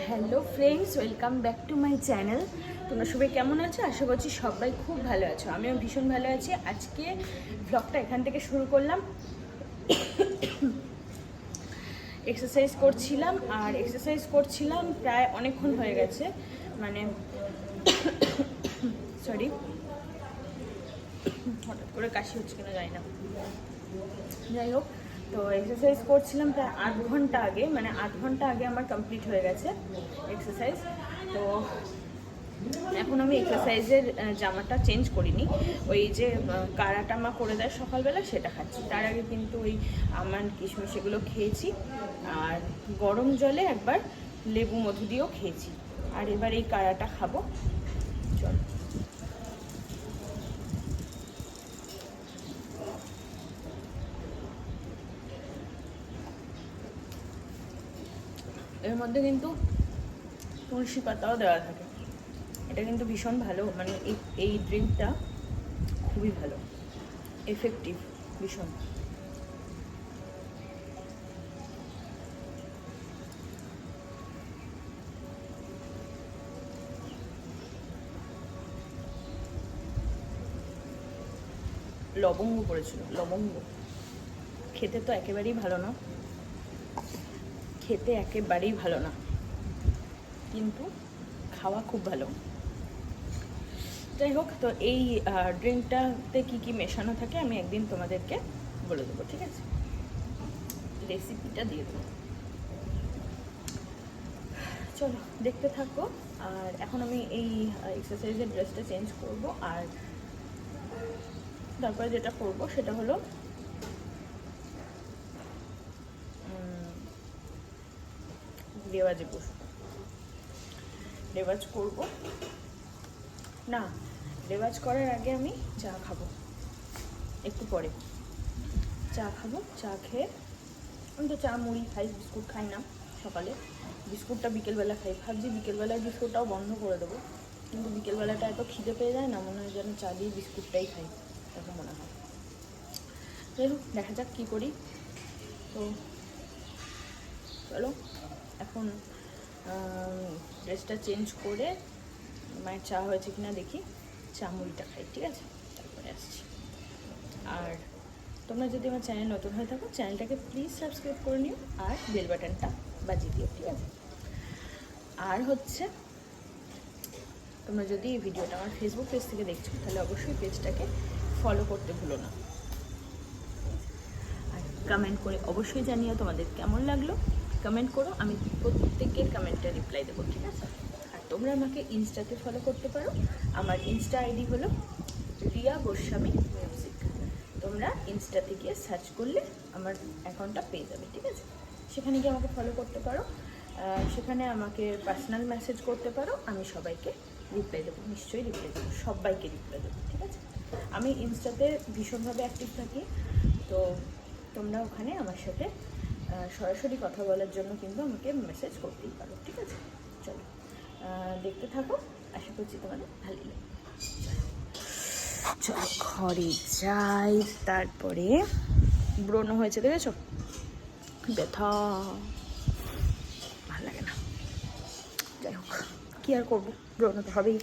Hello friends, welcome back to my channel. তোমরা সবাই কেমন আছো? আশা করছি সবাই খুব ভালো আছো। আমিও ভীষণ ভালো আছি। আজকে ব্লগটা এখান থেকে শুরু করলাম। এক্সারসাইজ করছিলাম প্রায় অনেকক্ষণ হয়ে গেছে, মানে সরি, হঠাৎ করে কাশি হচ্ছে কিনা জানি না। যাই হোক, তো এক্সারসাইজ করছিলাম প্রায় 8 ঘন্টা আগে, মানে 8 ঘন্টা আগে আমার কমপ্লিট হয়ে গেছে এক্সারসাইজ। তো এখন আমি এক্সারসাইজের জামাটা চেঞ্জ করিনি, ওই যে কারাটামা করে দেয় সকালবেলা সেটা খাচ্ছি। তার আগে কিন্তু ওই আমন্ড কিশমিশ এগুলো খেয়েছি, আর গরম জলে একবার লেবু মধু দিয়েও খেয়েছি। আর এবার এই কারাটা খাবো। চল, এর মধ্যে কিন্তু তুলসী পাতাও দেওয়া থাকে। এটা কিন্তু ভীষণ ভালো, মানে এই ড্রিঙ্কটা খুবই ভালো, এফেক্টিভ ভীষণ। লবঙ্গ পড়েছিল, লবঙ্গ খেতে তো একেবারেই ভালো না, কিন্তু খাওয়া খুব ভালো। যাই হোক, তো এই ড্রিঙ্কটাতে কি কি মেশানো থাকে আমি একদিন তোমাদেরকে বলে দেবো, ঠিক আছে? রেসিপিটা দিয়ে দেবো। চলো দেখতে থাকো। আর এখন আমি এই এক্সারসাইজের ড্রেসটা চেঞ্জ করব, আর তারপরে যেটা করব সেটা হলো রেওয়াজে বসবো। রেওয়াজ করব না, রেওয়াজ করার আগে আমি চা খাবো, একটু পরে চা খাবো। চা খেয়ে, আমি তো চা মুড়ি খাই, বিস্কুট খাই না সকালে। বিস্কুটটা বিকেলবেলা খাই, ভাবছি বিকেলবেলায় বিস্কুটটাও বন্ধ করে দেবো, কিন্তু বিকেলবেলাটা এত খিদে পেয়ে যায় না, মনে হয় যেন চা দিয়ে বিস্কুটটাই খাই, এরকম মনে হয়। যাই হোক, দেখা যাক কী করি। তো চলো এখন ড্রেসটা চেঞ্জ করে মায়ের চা হয়েছে কিনা দেখি, চা মুড়িটা খাই, ঠিক আছে? তারপরে আসছি। আর তোমরা যদি আমার চ্যানেল নতুন হয়ে থাকো, চ্যানেলটাকে প্লিজ সাবস্ক্রাইব করে নিও, আর বেল বাটনটা বাজিয়ে দিও, ঠিক আছে? আর হচ্ছে, তোমরা যদি এই ভিডিওটা আমার ফেসবুক পেজ থেকে দেখছো, তাহলে অবশ্যই পেজটাকে ফলো করতে ভুলো না। আর কমেন্ট করে অবশ্যই জানিও তোমাদের কেমন লাগলো। কমেন্ট করো, আমি প্রত্যেকের কমেন্টে রিপ্লাই দেবো, ঠিক আছে? আর তোমরা আমাকে ইনস্টাতে ফলো করতে পারো। আমার ইনস্টা আইডি হলো রিয়া গোস্বামী মিউজিক। তোমরা ইনস্টাতে গিয়ে সার্চ করলে আমার অ্যাকাউন্টটা পেয়ে যাবে, ঠিক আছে? সেখানে গিয়ে আমাকে ফলো করতে পারো, সেখানে আমাকে পার্সোনাল মেসেজ করতে পারো, আমি সবাইকে রিপ্লাই দেবো, নিশ্চয়ই রিপ্লাই দেবো, সবাইকে রিপ্লাই দেবো, ঠিক আছে? আমি ইনস্টাতে ভীষণভাবে অ্যাক্টিভ থাকি, তো তোমরা ওখানে আমার সাথে সরাসরি কথা বলার জন্য কিন্তু আমাকে মেসেজ করতেই পারো, ঠিক আছে? চলো দেখতে থাকো, আশা করছি তোমাদের ভালোই লাগবে। চলো ঘরে যাই, তারপরে ব্রণ হয়েছে, দেখেছো? ব্যথা, ভালো লাগে না। যাই হোক, কি আর করবো, ব্রণ তো হবেই।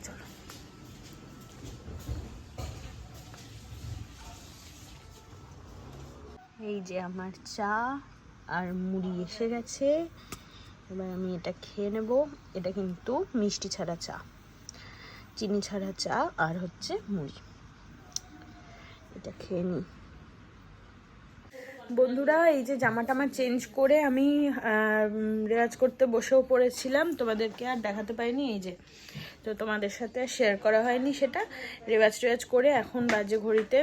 চলো, এই যে আমার চা আর মুড়ি এসে গেছে, এবার আমি এটা খেয়ে নেব। এটা কিন্তু মিষ্টি ছাড়া চা, চিনি ছাড়া চা, আর হচ্ছে মুড়ি। এটা খেয়ে নিই। বন্ধুরা, এই যে জামাটা আমার চেঞ্জ করে আমি রেওয়াজ করতে বসেও পড়েছিলাম, তোমাদেরকে আর দেখাতে পারিনি। এই যে, তো তোমাদের সাথে শেয়ার করা হয়নি সেটা। রেওয়াজ করে এখন বাজে ঘড়িতে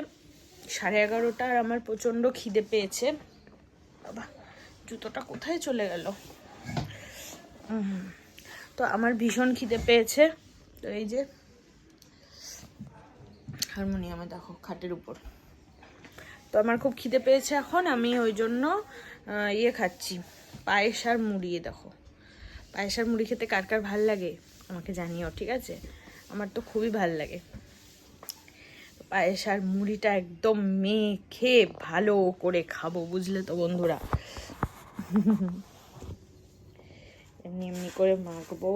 11:30, আর আমার প্রচণ্ড খিদে পেয়েছে। বাবা, জুতোটা কোথায় চলে গেল? তো আমার ভীষণ খিদে পেয়েছে। তো এই যে হারমোনিয়ামে দেখো খাটের উপর, তো আমার খুব খিদে পেয়েছে এখন, আমি ওই জন্য খাচ্ছি, পায়েস আর মুড়ি। দেখো, পায়েস আর মুড়ি খেতে কার কার ভাল লাগে আমাকে জানিও, ঠিক আছে? আমার তো খুবই ভাল লাগে। পায়েস আর মুড়িটা একদম মেখে ভালো করে খাবো, বুঝলে তো বন্ধুরা? এমনি এমনি করে মাখবো।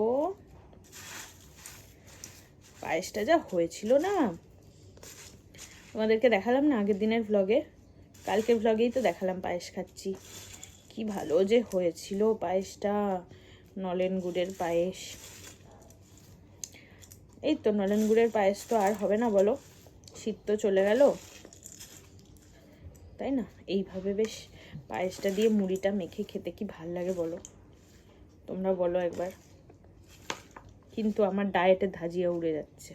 পায়েসটা যা হয়েছিল না, তোমাদেরকে দেখালাম না আগের দিনের ভ্লগে, কালকের ভ্লগেই তো দেখালাম পায়েস খাচ্ছি। কি ভালো যে হয়েছিল পায়েসটা, নলেন গুড়ের পায়েস। এই তো নলেন গুড়ের পায়েস তো আর হবে না বলো, শীত তো চলে গেল, তাই না? এইভাবে বেশ পায়েসটা দিয়ে মুড়িটা মেখে খেতে কি ভাল লাগে বলো, তোমরা বলো একবার। কিন্তু আমার ডায়েটে ধাজিয়া উড়ে যাচ্ছে।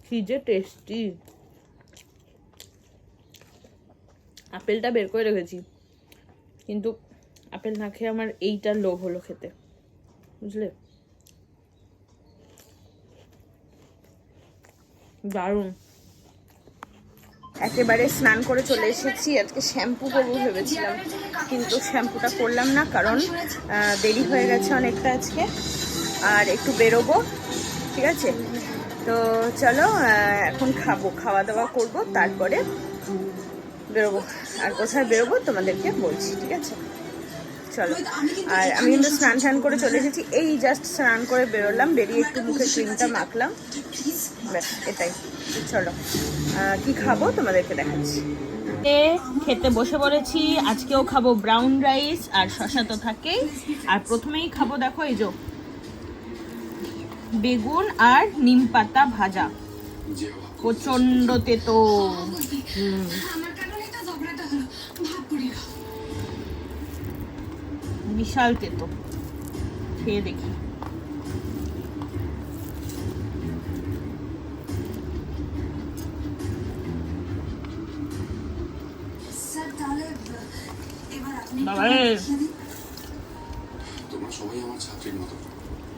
কি যে টেস্টি। আপেলটা বের করে রেখেছি, কিন্তু আপেল না খেয়ে আমার এইটার লোভ হলো খেতে, বুঝলে? দারুণ। একেবারে স্নান করে চলে এসেছি। আজকে শ্যাম্পু করবো ভেবেছিলাম, কিন্তু শ্যাম্পুটা করলাম না, কারণ দেরি হয়ে গেছে অনেকটা আজকে, আর একটু বেরোবো, ঠিক আছে? তো চলো এখন খাওয়া দাওয়া করবো, তারপরে বেরোবো। আর কোথায় বেরোবো তোমাদেরকে বলছি, ঠিক আছে? চলো। আর আমি কিন্তু স্নান করে চলে এসেছি, এই জাস্ট স্নান করে বেরোলাম, বেরিয়ে একটু মুখে ক্রিমটা মাখলাম, ব্যাস এটাই। চলো কি খাবো তোমাদেরকে দেখাচ্ছি। খেতে বসে পড়েছি। আজকেও খাবো ব্রাউন রাইস, আর শসা তো থাকেই। আর প্রথমেই খাবো, দেখো এই যে বেগুন আর নিম পাতা ভাজা, প্রচন্ড তেতো। বিশাল তেতো, খেয়ে দেখি। তোমরা সবাই আমার ছাত্রীর মতো,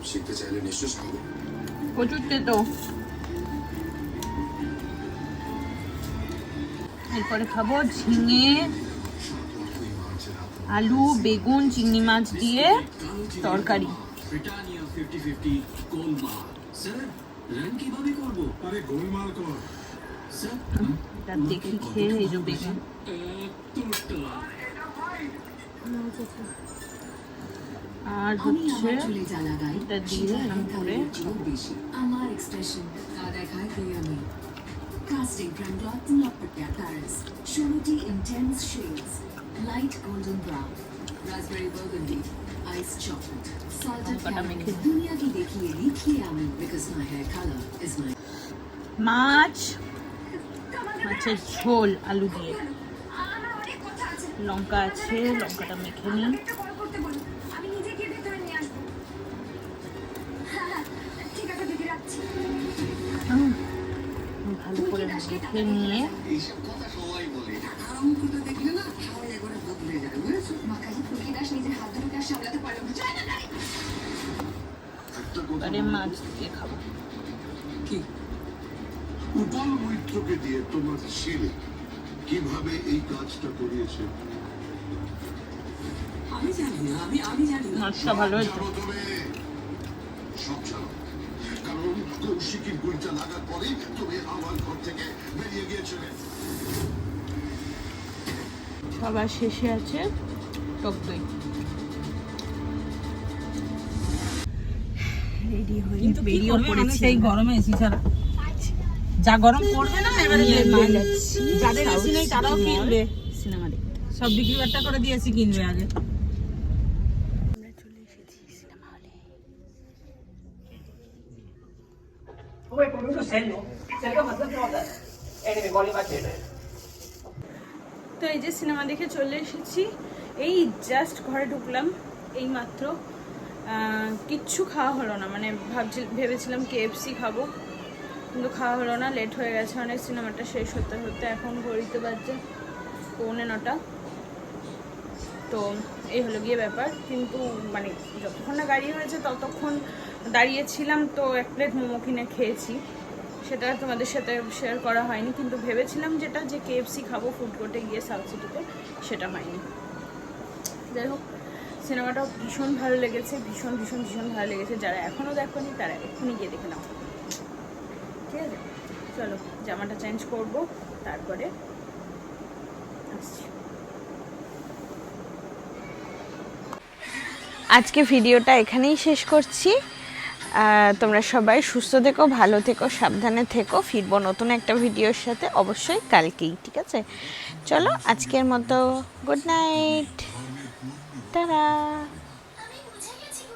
শিখতে চাইলে নিশ্চয় স্বাগত। প্রচুর তেতো। এরপরে খাবো ঝিঙে, আলু, বেগুন, চিংড়ি মাছ দিয়ে তরকারি। দেখি খেয়ে এই যে বেগুন, আর হচ্ছে এটা দিয়ে করে আমার এক্সপ্রেশন দেখায় আমি casting from cloth to Pattaya, Paris. Surety intense shades, light golden brown, raspberry burgundy, iced chocolate, salted caramel. दुनिया की देखिए लिखिए आमी because my hair color is my. মাছের ঝোল আলু দিয়ে, লঙ্কা আছে, লঙ্কাটা মেখে নিই। ভালো করে মেখে নিয়ে মাছ দিয়ে খাবো। কি উৎপল মৈত্রকে দিয়ে তোমার ছেলে কিভাবে এই কাজটা করিয়েছে? আমি জানি না, আমি জানি না। মাছটা ভালো হয়েছে। সব জানো, কারণ কৌশিকীর গুলিটা লাগার পরেই তুমি আমার ঘর থেকে বেরিয়ে গিয়েছিলে। সবার শেষে আছে টক দই। রেডি হয়ে বেরিয়ে পড়েছি। এই গরমে এসি ছাড়া যা গরম পড়বে না, এবারে যাদের এসি নেই তারাও কিনবে, সিনেমা দেখতে। সব বিক্রি বাট্টা করে দিয়েছি, কিনবে আগে। আমরা চলে এসেছি সিনেমা হলে। তো এই যে সিনেমা দেখে চলে এসেছি, এই জাস্ট ঘরে ঢুকলাম এই মাত্র। কিচ্ছু খাওয়া হলো না, মানে ভেবেছিলাম KFC খাবো, কিন্তু খাওয়া হলো না, লেট হয়ে গেছে অনেক। সিনেমাটা শেষ হতে হতে এখন ঘড়িতে বাজছে 9:45। তো এই হলো গিয়ে ব্যাপার। কিন্তু মানে যতক্ষণ না গাড়ি হয়েছে ততক্ষণ দাঁড়িয়েছিলাম, তো 1 প্লেট মোমো কিনে খেয়েছি, সেটা তোমাদের সাথে শেয়ার করা হয়নি। কিন্তু ভেবেছিলাম যেটা যে KFC খাবো ফুড কোর্টে গিয়ে, সাউথ সিটিতে, সেটা হয়নি। যাই হোক, সিনেমাটাও ভীষণ ভালো লেগেছে, ভীষণ ভীষণ ভীষণ ভালো লেগেছে। যারা এখনও দেখোনি তারা এক্ষুনি গিয়ে দেখে নাও, ঠিক আছে? চলো জামাটা চেঞ্জ করব, তারপরে আসছি। আজকে ভিডিওটা এখানেই শেষ করছি। তোমরা সবাই সুস্থ থেকো, ভালো থেকো, সাবধানে থেকো। ফিরবো নতুন একটা ভিডিওর সাথে অবশ্যই কালকেই, ঠিক আছে? চলো আজকের মতো গুড নাইট, টাটা।